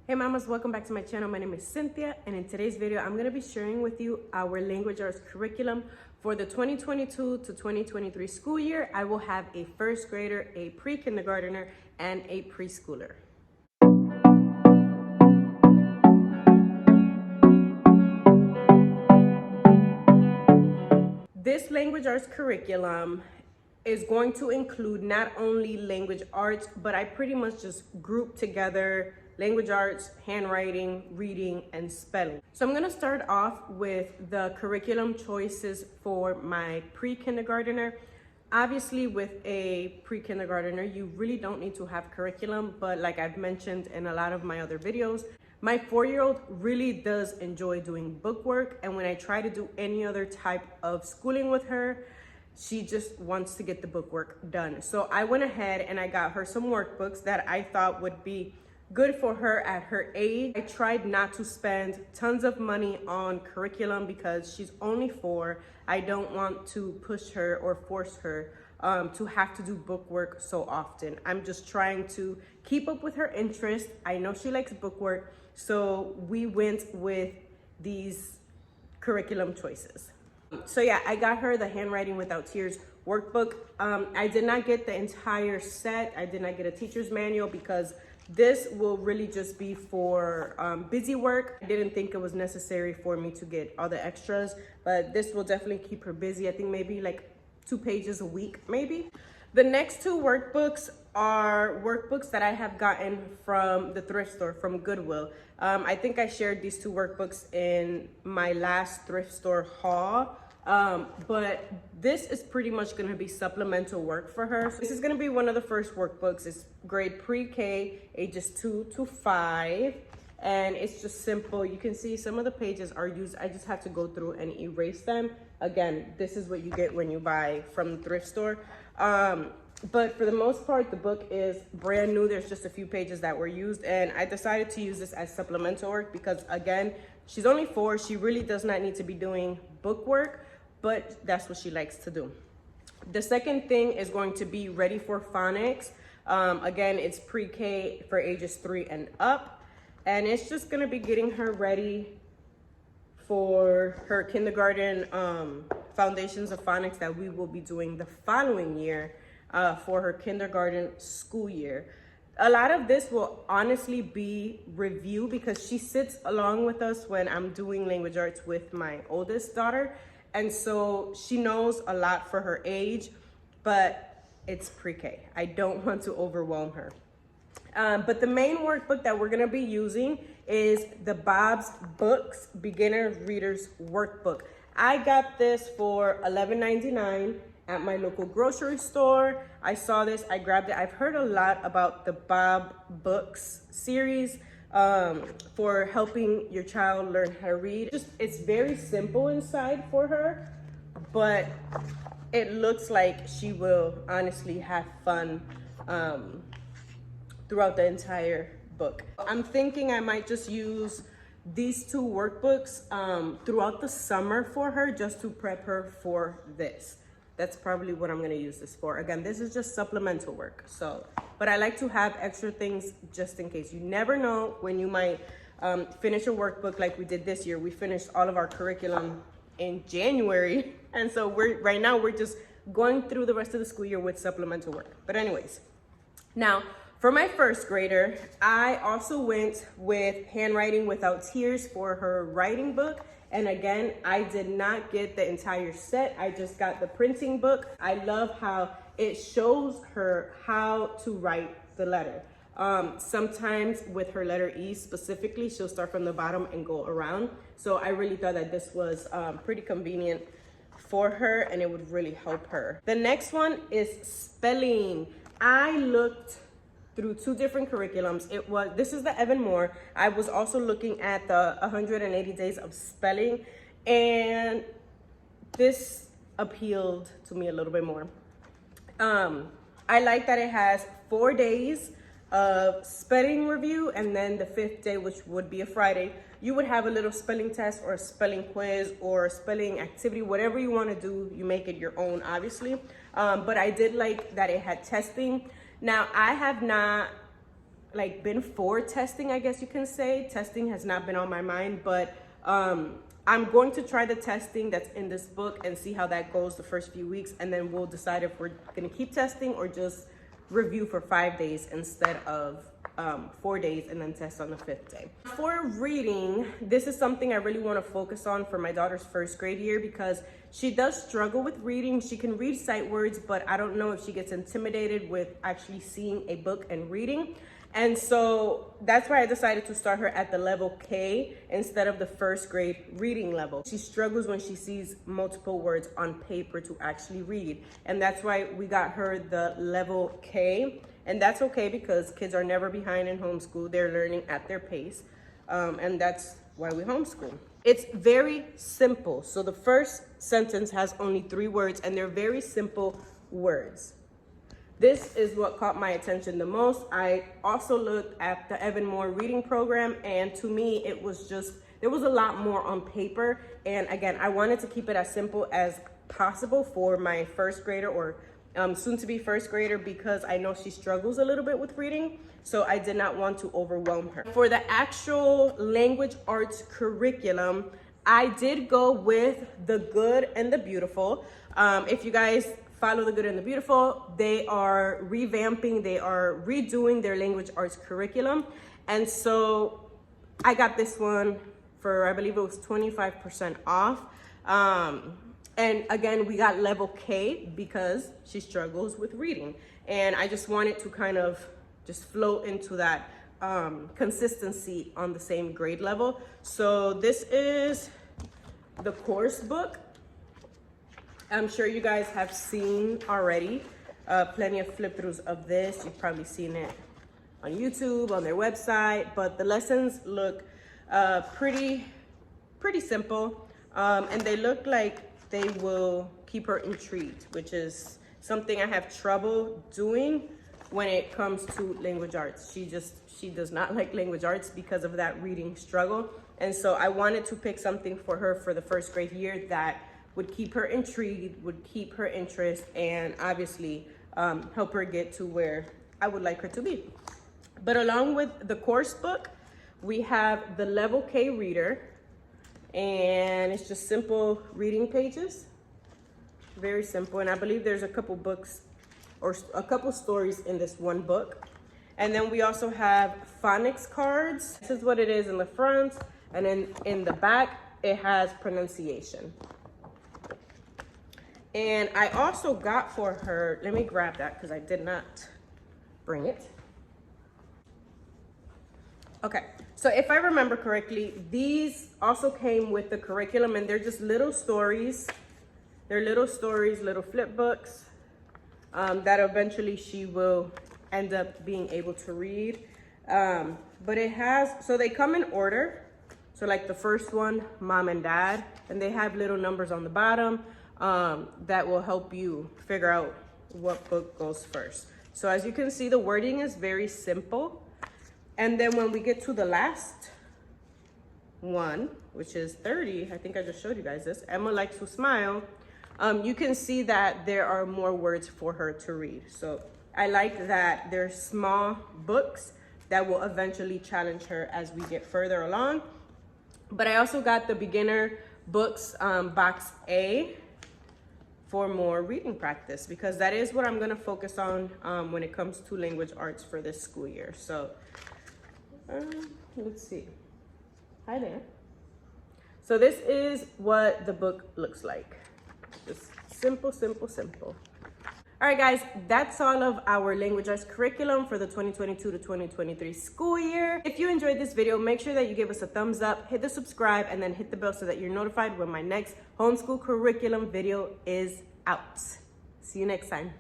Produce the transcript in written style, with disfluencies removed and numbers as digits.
Hey mamas, welcome back to my channel. My name is Cynthia, and in today's video I'm going to be sharing with you our language arts curriculum for the 2022 to 2023 school year. I will have a first grader, a pre-kindergartner, and a preschooler. This language arts curriculum is going to include not only language arts, but I pretty much just grouped together language arts, handwriting, reading, and spelling. So I'm gonna start off with the curriculum choices for my pre-kindergartner. Obviously, with a pre-kindergartner, you really don't need to have curriculum, but like I've mentioned in a lot of my other videos, my 4-year-old really does enjoy doing bookwork, and when I try to do any other type of schooling with her, she just wants to get the bookwork done. So I went ahead and I got her some workbooks that I thought would be good for her at her age. I tried not to spend tons of money on curriculum because she's only 4. I don't want to push her or force her to have to do bookwork so often. I'm just trying to keep up with her interest. I know she likes bookwork, so we went with these curriculum choices. So yeah, I got her the Handwriting Without Tears workbook. I did not get the entire set. I did not get a teacher's manual because this will really just be for busy work. I didn't think it was necessary for me to get all the extras, but this will definitely keep her busy. I think maybe like 2 pages a week, maybe. The next 2 workbooks are workbooks that I have gotten from the thrift store, from Goodwill. I think I shared these 2 workbooks in my last thrift store haul. But this is pretty much going to be supplemental work for her. So this is going to be one of the first workbooks. It's grade pre-K, ages 2 to 5. And it's just simple. You can see some of the pages are used. I just have to go through and erase them. Again, this is what you get when you buy from the thrift store. But for the most part, the book is brand new. There's just a few pages that were used. And I decided to use this as supplemental work because, again, she's only 4. She really does not need to be doing book work, but that's what she likes to do. The second thing is going to be Ready for Phonics. Again, it's pre-K for ages 3 and up. And it's just gonna be getting her ready for her kindergarten Foundations of Phonics that we will be doing the following year for her kindergarten school year. A lot of this will honestly be review because she sits along with us when I'm doing language arts with my oldest daughter. And so she knows a lot for her age, but it's pre-K. I don't want to overwhelm her. But the main workbook that we're gonna be using is the Bob's Books Beginner Readers Workbook. I got this for $11.99 at my local grocery store. I saw this, I grabbed it. I've heard a lot about the Bob Books series for helping your child learn how to read. It's very simple inside for her, but it looks like she will honestly have fun throughout the entire book. I'm thinking I might just use these 2 workbooks throughout the summer for her just to prep her for this. That's probably what I'm gonna use this for. Again, this is just supplemental work. So, but I like to have extra things just in case. You never know when you might finish a workbook like we did this year. We finished all of our curriculum in January. And so right now we're just going through the rest of the school year with supplemental work. But anyways, now for my first grader, I also went with Handwriting Without Tears for her writing book. And again, I did not get the entire set. I just got the printing book. I love how it shows her how to write the letter. Sometimes with her letter E specifically, she'll start from the bottom and go around. So I really thought that this was pretty convenient for her and it would really help her. The next one is spelling. I looked through 2 different curriculums. This is the Evan Moore. I was also looking at the 180 Days of Spelling, and this appealed to me a little bit more. I like that it has 4 days of spelling review, and then the 5th day, which would be a Friday, you would have a little spelling test or a spelling quiz or a spelling activity, whatever you want to do, you make it your own, obviously. But I did like that it had testing. Now, I have not like been for testing, I guess you can say. Testing has not been on my mind, but I'm going to try the testing that's in this book and see how that goes the first few weeks, and then we'll decide if we're gonna keep testing or just review for 5 days instead of 4 days and then test on the 5th day. For reading, this is something I really want to focus on for my daughter's 1st grade year because she does struggle with reading. She can read sight words, but I don't know if she gets intimidated with actually seeing a book and reading. And so that's why I decided to start her at the level K instead of the 1st grade reading level. She struggles when she sees multiple words on paper to actually read. And that's why we got her the level K. And that's okay because kids are never behind in homeschool. They're learning at their pace. And that's why we homeschool. It's very simple. So the first sentence has only 3 words and they're very simple words. This is what caught my attention the most. I also looked at the Evan Moore reading program, and to me, it was just, there was a lot more on paper. And again, I wanted to keep it as simple as possible for my 1st grader or soon to be 1st grader because I know she struggles a little bit with reading. So I did not want to overwhelm her. For the actual language arts curriculum, I did go with The Good and the Beautiful. If you guys follow The Good and the Beautiful, they are revamping, they are redoing their language arts curriculum. And so I got this one for, I believe it was 25% off. And again, we got level K because she struggles with reading. And I just wanted to kind of just flow into that consistency on the same grade level. So this is the course book. I'm sure you guys have seen already plenty of flip throughs of this. You've probably seen it on YouTube, on their website, but the lessons look pretty simple. And they look like they will keep her intrigued, which is something I have trouble doing when it comes to language arts. She does not like language arts because of that reading struggle. And so I wanted to pick something for her for the 1st grade year that would keep her intrigued, would keep her interest, and obviously help her get to where I would like her to be. But along with the course book, we have the level K reader, and it's just simple reading pages, very simple. And I believe there's a couple books or a couple stories in this one book. And then we also have phonics cards. This is what it is in the front, and then in the back, it has pronunciation. And I also got for her, let me grab that because I did not bring it. Okay, so if I remember correctly, these also came with the curriculum, and they're just little stories. They're little stories, little flip books that eventually she will end up being able to read. But it has, so they come in order. So like the first one, Mom and Dad, and they have little numbers on the bottom. That will help you figure out what book goes first. So as you can see, the wording is very simple. And then when we get to the last one, which is 30, I think I just showed you guys this, Emma Likes to Smile, you can see that there are more words for her to read. So I like that there's small books that will eventually challenge her as we get further along. But I also got the beginner books, box A, for more reading practice, because that is what I'm gonna focus on when it comes to language arts for this school year. So let's see. Hi there. So this is what the book looks like. Just simple, simple, simple. All right, guys, that's all of our language arts curriculum for the 2022 to 2023 school year. If you enjoyed this video, make sure that you give us a thumbs up, hit the subscribe, and then hit the bell so that you're notified when my next homeschool curriculum video is out. See you next time.